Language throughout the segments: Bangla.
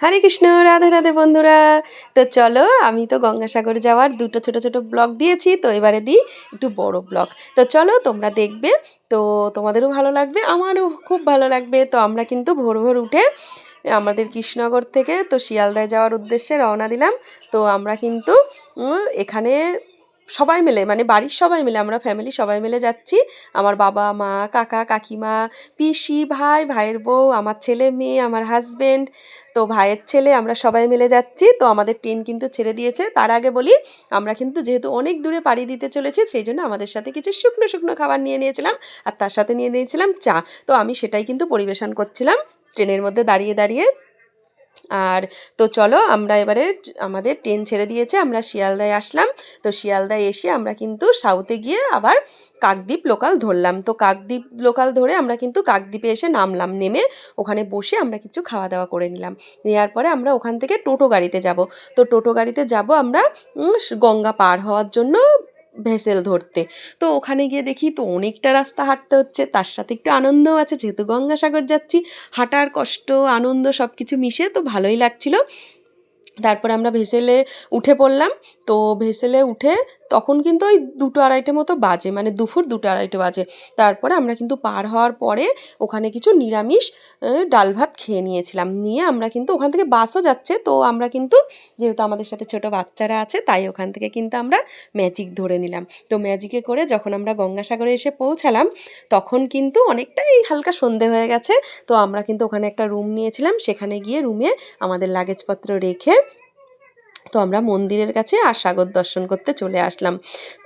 হরে কৃষ্ণ, রাধে রাধে বন্ধুরা। তো চলো, আমি তো গঙ্গাসাগর যাওয়ার দুটো ছোট ছোট ব্লগ দিয়েছি, তো এবারে দিই একটু বড় ব্লগ। তো চলো তোমরা দেখবে, তো তোমাদেরও ভালো লাগবে, আমারও খুব ভালো লাগবে। তো আমরা কিন্তু ভোর ভোর উঠে আমাদের কৃষ্ণনগর থেকে তো শিয়ালদায় যাওয়ার উদ্দেশ্যে রওনা দিলাম। তো আমরা কিন্তু এখানে সবাই মিলে, মানে বাড়ির সবাই মিলে, আমরা ফ্যামিলি সবাই মিলে যাচ্ছি। আমার বাবা মা কাকা কাকিমা পিসি ভাই ভাইয়ের বউ, আমার ছেলে মেয়ে, আমার হাজবেন্ড, তো ভাইয়ের ছেলে, আমরা সবাই মিলে যাচ্ছি। তো আমাদের ট্রেন কিন্তু ছেড়ে দিয়েছে। তার আগে বলি, আমরা কিন্তু যেহেতু অনেক দূরে পাড়ি দিতে চলেছি, সেই জন্য আমাদের সাথে কিছু শুকনো শুকনো খাবার নিয়ে নিয়েছিলাম, আর তার সাথে নিয়ে নিয়েছিলাম চা। তো আমি সেটাই কিন্তু পরিবেশন করছিলাম ট্রেনের মধ্যে দাঁড়িয়ে দাঁড়িয়ে। আর তো চলো, আমরা এবারে আমাদের ট্রেন ছেড়ে দিয়েছে, আমরা শিয়ালদায় আসলাম। তো শিয়ালদায় এসে আমরা কিন্তু সাউথে গিয়ে আবার কাকদ্বীপ লোকাল ধরলাম। তো কাকদ্বীপ লোকাল ধরে আমরা কিন্তু কাকদ্বীপে এসে নামলাম, নেমে ওখানে বসে আমরা কিছু খাওয়া দাওয়া করে নিলাম। নেওয়ার পরে আমরা ওখান থেকে টোটো গাড়িতে যাব। তো টোটো গাড়িতে যাব আমরা গঙ্গা পার হওয়ার জন্য, ভেসেল ধরতে। তো ওখানে গিয়ে দেখি তো অনেকটা রাস্তা হাঁটতে হচ্ছে, তার সাথে একটু আনন্দও আছে, যেহেতু গঙ্গাসাগর যাচ্ছি। হাঁটার কষ্ট আনন্দ সব কিছু মিশে তো ভালোই লাগছিল। তারপরে আমরা ভেসেলে উঠে পড়লাম। তো ভেসেলে উঠে তখন কিন্তু ওই 2-2:30 মতো বাজে, মানে দুপুর 2-2:30 বাজে। তারপরে আমরা কিন্তু পার হওয়ার পরে ওখানে কিছু নিরামিষ ডাল ভাত খেয়ে নিয়েছিলাম। নিয়ে আমরা কিন্তু ওখান থেকে বাসও যাচ্ছে, তো আমরা কিন্তু যেহেতু আমাদের সাথে ছোট বাচ্চারা আছে, তাই ওখান থেকে কিন্তু আমরা ম্যাজিক ধরে নিলাম। তো ম্যাজিকে করে যখন আমরা গঙ্গাসাগরে এসে পৌঁছালাম, তখন কিন্তু অনেকটাই হালকা সন্ধে হয়ে গেছে। তো আমরা কিন্তু ওখানে একটা রুম নিয়েছিলাম, সেখানে গিয়ে রুমে আমাদের লাগেজপত্র রেখে তো আমরা মন্দিরের কাছে আর সাগর দর্শন করতে চলে আসলাম।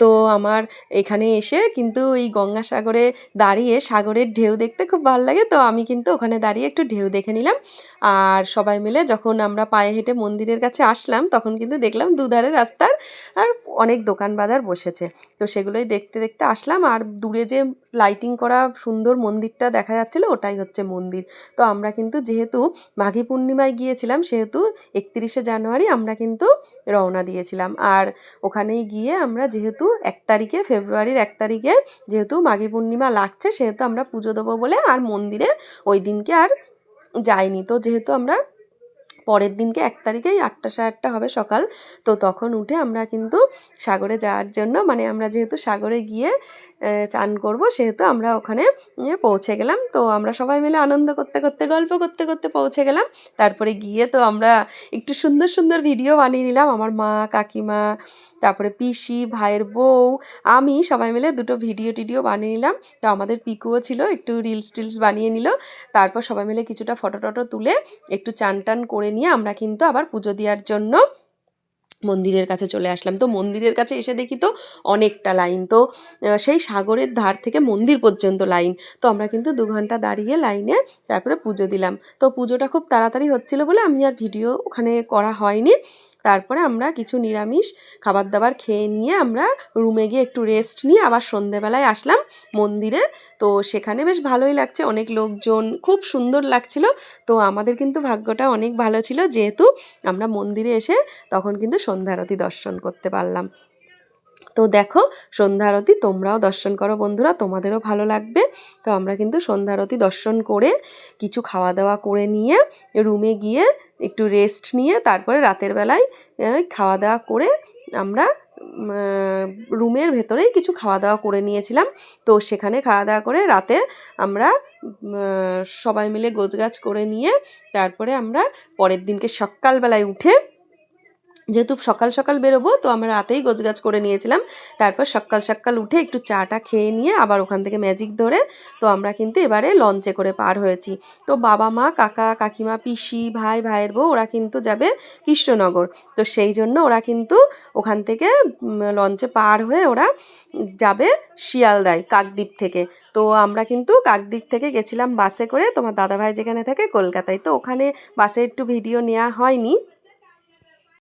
তো আমার এখানে এসে কিন্তু এই গঙ্গাসাগরে দাঁড়িয়ে সাগরের ঢেউ দেখতে খুব ভালো লাগে। তো আমি কিন্তু ওখানে দাঁড়িয়ে একটু ঢেউ দেখে নিলাম। আর সবাই মিলে যখন আমরা পায়ে হেঁটে মন্দিরের কাছে আসলাম, তখন কিন্তু দেখলাম দুধারে রাস্তার আর অনেক দোকান বাজার বসেছে। তো সেগুলোই দেখতে দেখতে আসলাম। আর দূরে যে লাইটিং করা সুন্দর মন্দিরটা দেখা যাচ্ছিলো, ওটাই হচ্ছে মন্দির। তো আমরা কিন্তু যেহেতু মাঘী পূর্ণিমায় গিয়েছিলাম, সেহেতু 31শে জানুয়ারি আমরা কিন্তু রওনা দিয়েছিলাম। আর ওখানেই গিয়ে আমরা যেহেতু 1 তারিখে, ফেব্রুয়ারির 1 তারিখে যেহেতু মাঘী পূর্ণিমা লাগছে, সেহেতু আমরা পুজো দেবো বলে আর মন্দিরে ওই দিনকে আর যাইনি। তো যেহেতু আমরা পরের দিনকে 1 তারিখেই 8টা 8:30 হবে সকাল, তো তখন উঠে আমরা কিন্তু সাগরে যাওয়ার জন্য, মানে আমরা যেহেতু সাগরে গিয়ে চান করব, সেহেতু আমরা ওখানে পৌঁছে গেলাম। তো আমরা সবাই মিলে আনন্দ করতে করতে গল্প করতে করতে পৌঁছে গেলাম। তারপরে গিয়ে তো আমরা একটু সুন্দর সুন্দর ভিডিও বানিয়ে নিলাম, আমার মা কাকিমা, তারপরে পিসি ভাইয়ের বউ, আমি সবাই মিলে দুটো ভিডিও টিডিও বানিয়ে নিলাম। তো আমাদের পিকুও ছিল, একটু রিলস টিলস বানিয়ে নিল। তারপর সবাই মিলে কিছুটা ফটো টটো তুলে একটু চান টান করে নিয়ে আমরা কিন্তু আবার পুজো দেওয়ার জন্য মন্দিরের কাছে চলে আসলাম। তো মন্দিরের কাছে এসে দেখি তো অনেকটা লাইন। তো সেই সাগরের ধার থেকে মন্দির পর্যন্ত লাইন। তো আমরা কিন্তু 2 ঘন্টা দাঁড়িয়ে লাইনে তারপরে পুজো দিলাম। তো পুজোটা খুব তাড়াতাড়ি হচ্ছিল বলে আমি আর ভিডিও ওখানে করা হয়নি। তারপরে আমরা কিছু নিরামিষ খাবার দাবার খেয়ে নিয়ে আমরা রুমে গিয়ে একটু রেস্ট নিয়ে আবার সন্ধেবেলায় আসলাম মন্দিরে। তো সেখানে বেশ ভালোই লাগছে, অনেক লোকজন, খুব সুন্দর লাগছিল। তো আমাদের কিন্তু ভাগ্যটা অনেক ভালো ছিল, যেহেতু আমরা মন্দিরে এসে তখন কিন্তু সন্ধ্যা আরতি দর্শন করতে পারলাম। তো দেখো, সন্ধ্যা আরতি তোমরাও দর্শন করো বন্ধুরা, তোমাদেরও ভালো লাগবে। তো আমরা কিন্তু সন্ধ্যা আরতি দর্শন করে কিছু খাওয়া দাওয়া করে নিয়ে রুমে গিয়ে একটু রেস্ট নিয়ে তারপরে রাতের বেলায় খাওয়া দাওয়া করে আমরা রুমের ভেতরেই কিছু খাওয়া দাওয়া করে নিয়েছিলাম। তো সেখানে খাওয়া দাওয়া করে রাতে আমরা সবাই মিলে গোছগাছ করে নিয়ে তারপরে আমরা পরের দিনকে সকালবেলায় উঠে, যেহেতু সকাল সকাল বেরোবো, তো আমরা রাতেই গোছগাছ করে নিয়েছিলাম। তারপর সকাল সকাল উঠে একটু চাটা খেয়ে নিয়ে আবার ওখান থেকে ম্যাজিক ধরে তো আমরা কিন্তু এবারে লঞ্চে করে পার হয়েছি। তো বাবা মা কাকা কাকিমা পিসি ভাই ভাইয়ের বউ ওরা কিন্তু যাবে কৃষ্ণনগর। তো সেই জন্য ওরা কিন্তু ওখান থেকে লঞ্চে পার হয়ে ওরা যাবে শিয়ালদায় কাকদ্বীপ থেকে। তো আমরা কিন্তু কাকদ্বীপ থেকে গেছিলাম বাসে করে, তোমার দাদাভাই যেখানে থাকে কলকাতায়। তো ওখানে বাসে একটু ভিডিও নেওয়া হয়নি,